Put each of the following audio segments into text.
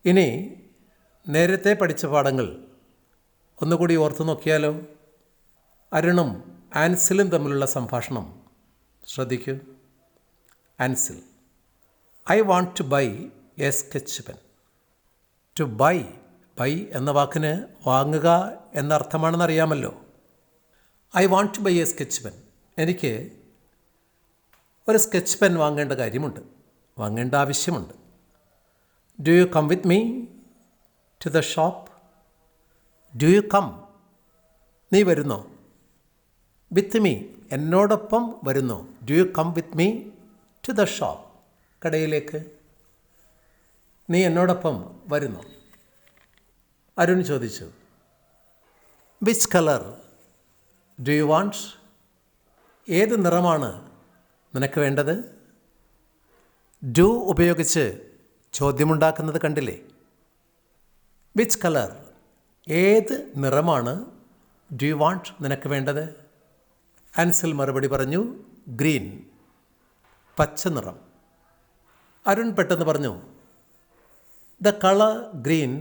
ഇനി നേരത്തെ പഠിച്ച പാഠങ്ങൾ ഒന്നുകൂടി ഓർത്തു നോക്കിയാലോ? അരുണും ആൻസിലും തമ്മിലുള്ള സംഭാഷണം ശ്രദ്ധിക്കൂ. Ancil: I want to buy a sketch pen. To buy എന്ന വാക്കിന് വാങ്ങുക എന്നർത്ഥമാണെന്നറിയാമല്ലോ. I want to buy a sketch pen. എനിക്ക് ഒരു സ്കെച്ച് പെൻ വാങ്ങേണ്ട കാര്യമുണ്ട്, വാങ്ങേണ്ട ആവശ്യമുണ്ട്. Do you come with me to the shop? Do you come, നീ വരുന്നോ? വിത്ത് മീ, എന്നോടൊപ്പം വരുന്നോ? Do you come with me to the shop, കടയിലേക്ക് നീ എന്നോടൊപ്പം വരുന്നോ? അരുൺ ചോദിച്ചു. Which colour do you want? ഏത് നിറമാണ് നിനക്ക് വേണ്ടത്? ഡു ഉപയോഗിച്ച് ചോദ്യമുണ്ടാക്കുന്നത് കണ്ടില്ലേ? വിച്ച് കളർ, ഏത് നിറമാണ് ഡു യു വാണ്ട്, നിനക്ക് വേണ്ടത്? ആൻസിൽ മറുപടി പറഞ്ഞു, ഗ്രീൻ, പച്ച നിറം. അരുൺ പെട്ടെന്ന് പറഞ്ഞു, the colour green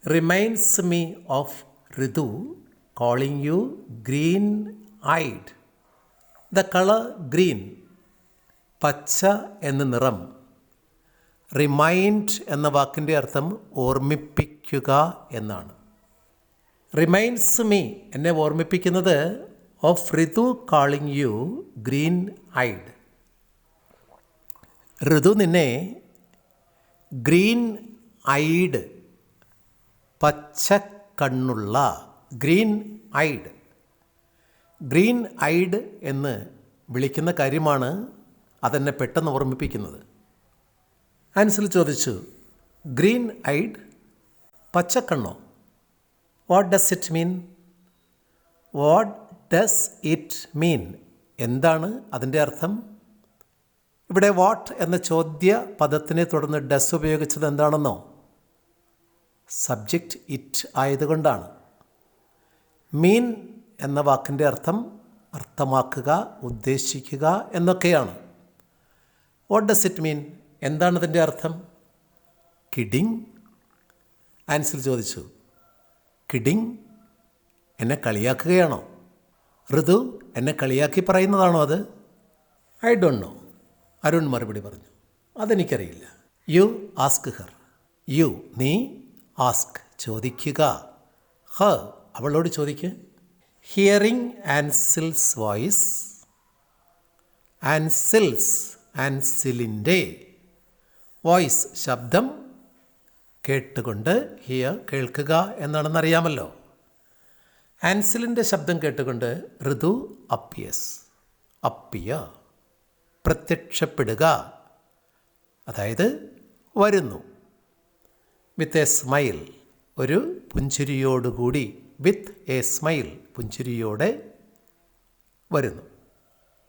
reminds me of Ritu calling you green eyed. The colour green, പച്ച എന്ന നിറം. റിമൈൻഡ് എന്ന വാക്കിൻ്റെ അർത്ഥം ഓർമ്മിപ്പിക്കുക എന്നാണ്. റിമൈൻഡ്സ് മീ, എന്നെ ഓർമ്മിപ്പിക്കുന്നത്, of Ritu calling you green eyed. Ritu നിന്നെ ഗ്രീൻ ഐഡ്, പച്ച കണ്ണുള്ള, ഗ്രീൻ ഐഡ്, ഗ്രീൻ ഐഡ് എന്ന് വിളിക്കുന്ന കാര്യമാണ് അതെന്നെ പെട്ടെന്ന് ഓർമ്മിപ്പിക്കുന്നത്. ആൻസിൽ ചോദിച്ചു, ഗ്രീൻ ഐഡ്, പച്ചക്കണ്ണോ? What does it mean? What does it mean, എന്താണ് അതിൻ്റെ അർത്ഥം? ഇവിടെ വാട്ട് എന്ന ചോദ്യ പദത്തിനെ തുടർന്ന് ഡസ് ഉപയോഗിച്ചത് എന്താണെന്നോ? സബ്ജക്റ്റ് ഇറ്റ് ആയതുകൊണ്ടാണ്. മീൻ എന്ന വാക്കിൻ്റെ അർത്ഥം അർത്ഥമാക്കുക, ഉദ്ദേശിക്കുക എന്നൊക്കെയാണ്. വാട്ട് ഡസ് ഇറ്റ് മീൻ, എന്താണ് അതിൻ്റെ അർത്ഥം? കിഡിങ്? ആൻസിൽ ചോദിച്ചു, കിഡിങ്, എന്നെ കളിയാക്കുകയാണോ? ഋതു എന്നെ കളിയാക്കി പറയുന്നതാണോ അത്? ഐ ഡോണ്ട് നോ, അരുൺ മറുപടി പറഞ്ഞു, അതെനിക്കറിയില്ല. You ask Har. യു, നീ, ആസ്ക്, ചോദിക്കുക. ഹർ, അവളോട് ചോദിക്കുക. ഹിയറിംഗ് ആൻസിൽസ് വോയിസ്, ആൻസിൽസ്, ആൻസിലിൻ്റെ, വോയിസ് ശബ്ദം, കേട്ടുകൊണ്ട്, ഹിയർ കേൾക്കുക എന്നാണെന്നറിയാമല്ലോ. ആൻസിലിൻ്റെ ശബ്ദം കേട്ടുകൊണ്ട് ഋതു അപ്പിയസ്, അപ്പിയർ, പ്രത്യക്ഷപ്പെടുക, അതായത് വരുന്നു. വിത്ത് എ സ്മൈൽ, ഒരു പുഞ്ചിരിയോടുകൂടി, വിത്ത് എ സ്മൈൽ, പുഞ്ചിരിയോടെ വരുന്നു.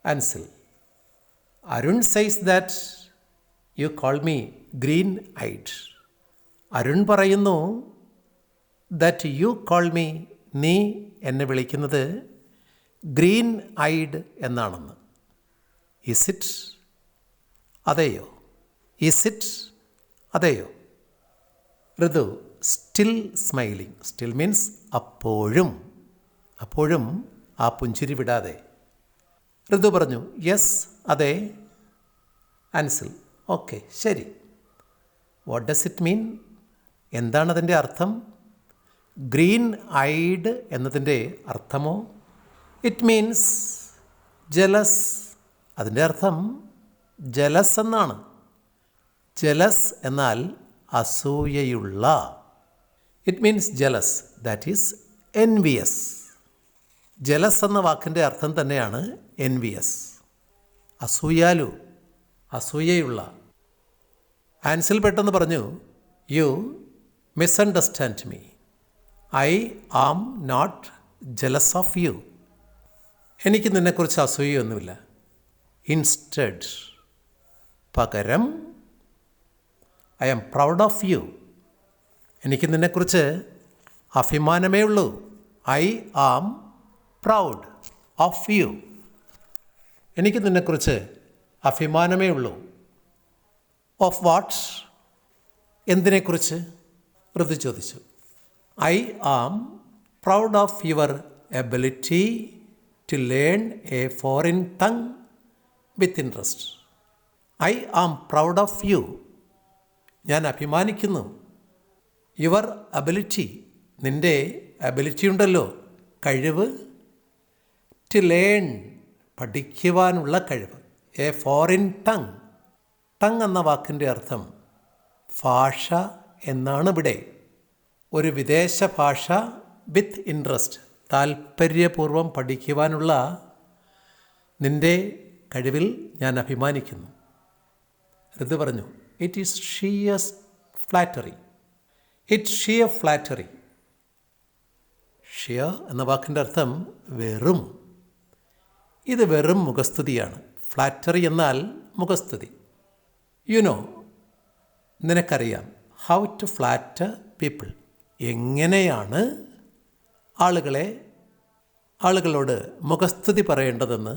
Ancil: Arun says that you call me green eyed. Arun പറയുന്നു, ദാറ്റ് യു കോൾ മീ, നീ എന്നെ വിളിക്കുന്നത് ഗ്രീൻ ഐഡ് എന്നാണെന്ന്. ഇസ് ഇറ്റ്, അതെയോ? ഇസ് ഇറ്റ്, അതെയോ? ഋതു സ്റ്റിൽ സ്മൈലിംഗ്. സ്റ്റിൽ മീൻസ് അപ്പോഴും, അപ്പോഴും ആ പുഞ്ചിരി വിടാതെ. ഋതു പറഞ്ഞു, യെസ്, അതെ. ആൻസിൽ: ഓക്കെ, ശരി. വാട്ട് ഡസ് ഇറ്റ് മീൻ, എന്താണതിൻ്റെ അർത്ഥം? ഗ്രീൻ ഐഡ് എന്നതിൻ്റെ അർത്ഥമോ? It means jealous. അതിൻ്റെ അർത്ഥം ജലസ് എന്നാണ്. ജലസ് എന്നാൽ അസൂയയുള്ള. It means jealous, that is envious. Jealous എന്ന വാക്കിൻ്റെ അർത്ഥം തന്നെയാണ് എൻവിയസ്, അസൂയാലു, അസൂയയുള്ള. ആൻസിൽ പെട്ടെന്ന് പറഞ്ഞു, you misunderstand me. I am not jealous of you. എനിക്ക് നിന്നെക്കുറിച്ച് അസൂയൊന്നുമില്ല. ഇൻസ്റ്റഡ്, പകരം, I am proud of you. എനിക്ക് നിന്നെക്കുറിച്ച് അഭിമാനമേ ഉള്ളൂ. I am proud of you. എനിക്ക് നിന്നെക്കുറിച്ച് അഭിമാനമേ ഉള്ളൂ. Of what? എന്തിനെക്കുറിച്ച്? ഋതു ചോദിച്ചു. I am proud of your ability to learn a foreign tongue with interest. I am proud of you. ഞാൻ അഭിമാനിക്കുന്നു. യുവർ അബിലിറ്റി, നിൻ്റെ അബിലിറ്റി ഉണ്ടല്ലോ, കഴിവ്. ടു ലേൺ, പഠിക്കുവാനുള്ള കഴിവ്. A foreign tongue. ടങ് എന്ന വാക്കിൻ്റെ അർത്ഥം ഭാഷ എന്നാണ് ഇവിടെ. ഒരു വിദേശ ഭാഷ വിത്ത് ഇൻട്രസ്റ്റ്, താൽപ്പര്യപൂർവ്വം പഠിക്കുവാനുള്ള നിൻ്റെ കഴിവിൽ ഞാൻ അഭിമാനിക്കുന്നു. ഋതു പറഞ്ഞു, it is shear flattery. It shear flattery. Shear എന്ന വാക്കിൻ്റെ അർത്ഥം വെറും. ഇത് വെറും മുഖസ്തുതിയാണ്. ഫ്ലാറ്ററി എന്നാൽ മുഖസ്തുതി. യുനോ, നിനക്കറിയാം, ഹൗ ടു ഫ്ലാറ്റർ പീപ്പിൾ, എങ്ങനെയാണ് ആളുകളോട് മുഖസ്തുതി പറയേണ്ടതെന്ന്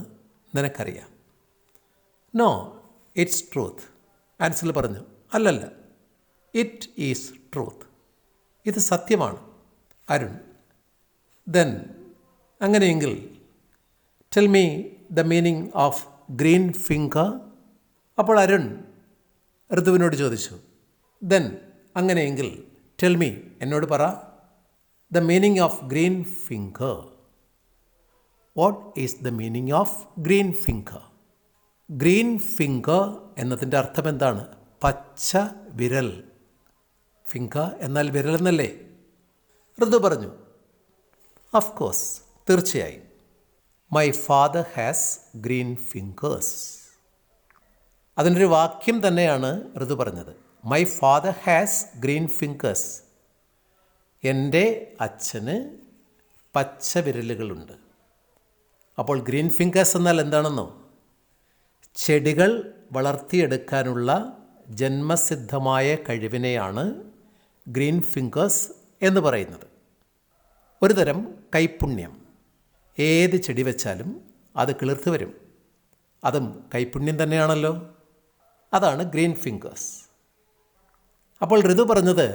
നിനക്കറിയാം. No, it's truth. ആൻസിൽ പറഞ്ഞു, അല്ലല്ല, ഇറ്റ് ഈസ് ട്രൂത്ത്, ഇത് സത്യമാണ്. അരുൺ, ദെൻ, അങ്ങനെയെങ്കിൽ tell me the meaning of green finger. അപ്പോൾ അരുൺ ഋതുവിനോട് ചോദിച്ചു, ദെൻ, അങ്ങനെയെങ്കിൽ ടെൽ മീ, എന്നോട് പറ, the meaning of green finger. What is the meaning of green finger? Green finger എന്നതിൻ്റെ അർത്ഥം എന്താണ്? പച്ച വിരൽ. ഫിംഗർ എന്നാൽ വിരൽ എന്നല്ലേ? ഋതു പറഞ്ഞു, ഓഫ് കോഴ്സ്, തീർച്ചയായും. My father has green fingers. അതിനൊരു വാക്യം തന്നെയാണ് ഋതു പറഞ്ഞത്. My father has green fingers. എൻ്റെ അച്ഛന് പച്ച വിരലുകളുണ്ട്. അപ്പോൾ ഗ്രീൻ ഫിംഗേഴ്സ് എന്നാൽ എന്താണെന്നോ? ചെടികൾ വളർത്തിയെടുക്കാനുള്ള ജന്മസിദ്ധമായ കഴിവിനെയാണ് ഗ്രീൻ ഫിംഗേഴ്സ് എന്ന് പറയുന്നത്. ഒരു തരം കൈപ്പുണ്യം. ഏത് ചെടി വെച്ചാലും അത് കിളിർത്ത് വരും. അതും കൈപ്പുണ്യം തന്നെയാണല്ലോ. അതാണ് ഗ്രീൻ ഫിംഗേഴ്സ്. അപ്പോൾ ഋതു പറഞ്ഞത്,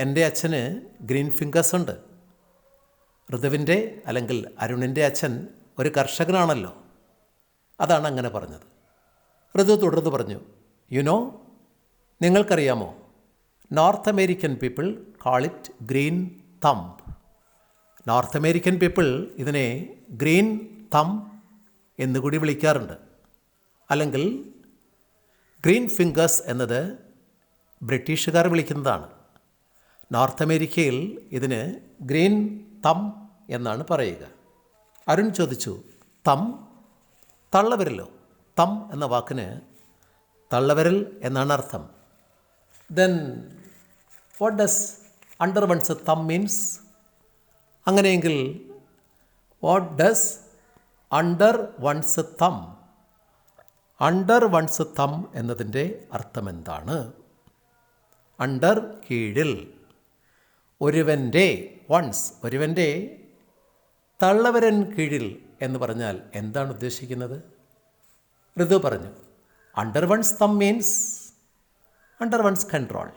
എൻ്റെ അച്ഛന് ഗ്രീൻ ഫിംഗേഴ്സ് ഉണ്ട്. ഋതുവിൻ്റെ അല്ലെങ്കിൽ അരുണിൻ്റെ അച്ഛൻ ഒരു കർഷകനാണല്ലോ. അതാണ് അങ്ങനെ പറഞ്ഞത്. ഋതു തുടർന്ന് പറഞ്ഞു, യുനോ, നിങ്ങൾക്കറിയാമോ, north American people call it green thumb. North American people ഇതിനെ ഗ്രീൻ തംബ് എന്നുകൂടി വിളിക്കാറുണ്ട്. അല്ലെങ്കിൽ ഗ്രീൻ ഫിംഗേഴ്സ് എന്നത് ബ്രിട്ടീഷുകാർ വിളിക്കുന്നതാണ്. നോർത്ത് അമേരിക്കയിൽ ഇതിന് ഗ്രീൻ തംബ് എന്നാണ് പറയുക. അരുൺ ചോദിച്ചു, തള്ളവിരലോ? തം എന്ന വാക്കിന് തള്ളവിരൽ എന്നാണ് അർത്ഥം. Then what does under one's thumb means? അങ്ങനെയെങ്കിൽ what does under one's thumb? Under one's thumb എന്നതിൻ്റെ അർത്ഥം എന്താണ്? അണ്ടർ, കീഴിൽ. ഒരുവൻ്റെ, വൺസ്, ഒരുവൻ്റെ തള്ളവരൻ കീഴിൽ എന്ന് പറഞ്ഞാൽ എന്താണ് ഉദ്ദേശിക്കുന്നത്? ഋതു പറഞ്ഞു, under one's thumb means under once control.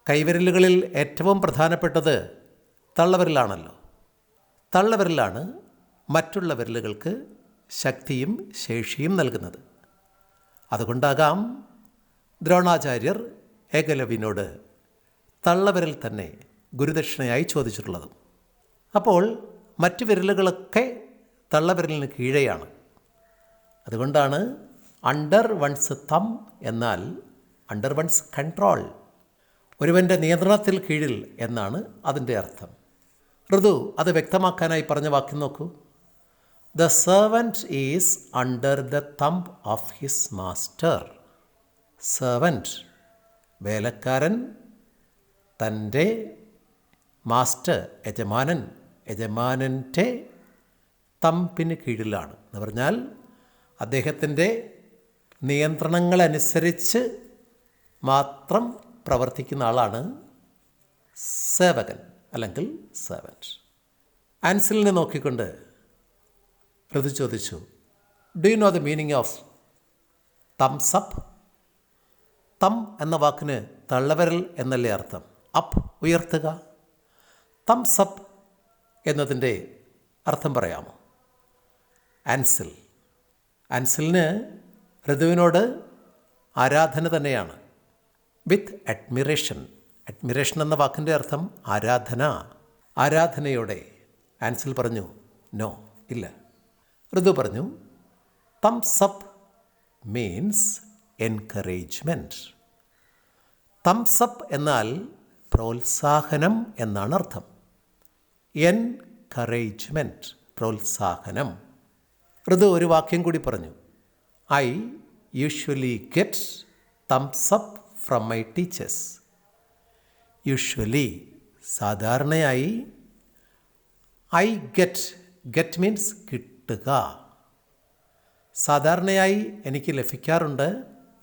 കൈവിരലുകളിൽ ഏറ്റവും പ്രധാനപ്പെട്ടത് തള്ളവിരലാണല്ലോ. തള്ളവിരലാണ് മറ്റുള്ള വിരലുകൾക്ക് ശക്തിയും ശേഷിയും നൽകുന്നത്. അതുകൊണ്ടാകാം ദ്രോണാചാര്യർ ഏകലവ്യനോട് തള്ളവിരൽ തന്നെ ഗുരുദക്ഷിണയായി ചോദിച്ചിട്ടുള്ളതും. അപ്പോൾ മറ്റു വിരലുകളൊക്കെ തള്ളവിരലിന് കീഴെയാണ്. അതുകൊണ്ടാണ് അണ്ടർ വൺസ് തം എന്നാൽ അണ്ടർ വൺസ് കൺട്രോൾ, ഒരുവൻ്റെ നിയന്ത്രണത്തിൽ കീഴിൽ എന്നാണ് അതിൻ്റെ അർത്ഥം. ഋതു അത് വ്യക്തമാക്കാനായി പറഞ്ഞ വാക്യം നോക്കൂ. The servant is under the thumb of his master. Servant, വേലക്കാരൻ, തൻ്റെ മാസ്റ്റർ, യജമാനൻ്റെ തമ്പിന് കീഴിലാണ് എന്ന് പറഞ്ഞാൽ അദ്ദേഹത്തിൻ്റെ നിയന്ത്രണങ്ങളനുസരിച്ച് മാത്രം പ്രവർത്തിക്കുന്ന ആളാണ് സേവകൻ അല്ലെങ്കിൽ സെർവൻറ്റ്. ആൻസിലിനെ നോക്കിക്കൊണ്ട് ഋതു ചോദിച്ചു, do you know the meaning of thumbs up? തം എന്ന വാക്കിന് തള്ളവിരൽ എന്നല്ലേ അർത്ഥം? അപ്പ്, ഉയർത്തുക. തംസ് അപ്പ് എന്നതിൻ്റെ അർത്ഥം പറയാമോ? ആൻസിൽ. ആൻസിലിന് ഋതുവിനോട് ആരാധന തന്നെയാണ്. വിത്ത് അഡ്മിറേഷൻ. അഡ്മിറേഷൻ എന്ന വാക്കിൻ്റെ അർത്ഥം ആരാധന. ആരാധനയോടെ. ആൻസിൽ പറഞ്ഞു നോ, ഇല്ല. ഋതു പറഞ്ഞു thumbs up means encouragement. Thumbs up എന്നാൽ പ്രോത്സാഹനം എന്നാണ് അർത്ഥം. എൻകറേജ്മെൻറ്റ്, പ്രോത്സാഹനം. ഋതു ഒരു വാക്യം കൂടി പറഞ്ഞു. I usually get thumbs up from my teachers. Usually, സാധാരണയായി. ഐ ഗെറ്റ് മീൻസ് കിട്ടുക. സാധാരണയായി എനിക്ക് ലഭിക്കാറുണ്ട്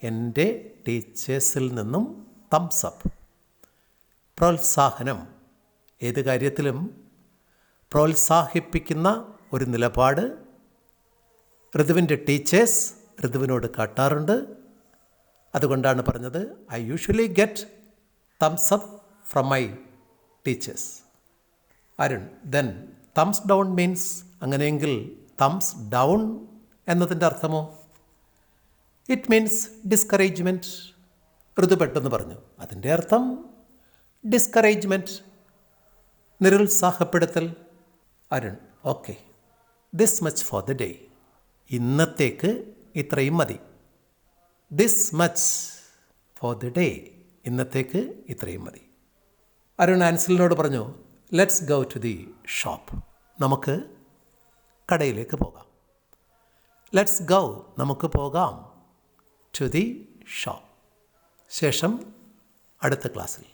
എൻ്റെ ടീച്ചേഴ്സിൽ നിന്നും തംസ് അപ്പ്, പ്രോത്സാഹനം. ഏത് കാര്യത്തിലും പ്രോത്സാഹിപ്പിക്കുന്ന ഒരു നിലപാട് ഋതുവിൻ്റെ ടീച്ചേഴ്സ് ഋതുവിനോട് കാട്ടാറുണ്ട്. അതുകൊണ്ടാണ് പറഞ്ഞത് I usually get thumbs up from my teachers. Arun, then thumbs down means, അങ്ങനെയെങ്കിൽ തംസ് ഡൗൺ എന്നതിൻ്റെ അർത്ഥമോ? It means discouragement. ഋതു പെട്ടെന്ന് പറഞ്ഞു അതിൻ്റെ അർത്ഥം ഡിസ്കറേജ്മെൻറ്റ്, നിരുത്സാഹപ്പെടുത്തൽ. Arun, okay. This much for the day. ഇന്നത്തേക്ക് ഇത്രയും മതി. This much for the day. ഇന്നത്തേക്ക് ഇത്രയും മതി. അരുൺ ആൻസിലിനോട് പറഞ്ഞു let's go to the shop. നമുക്ക് കടയിലേക്ക് പോകാം. ലെറ്റ്സ് ഗോ, നമുക്ക് പോകാം. To the shop. ശേഷം അടുത്ത ക്ലാസ്സിൽ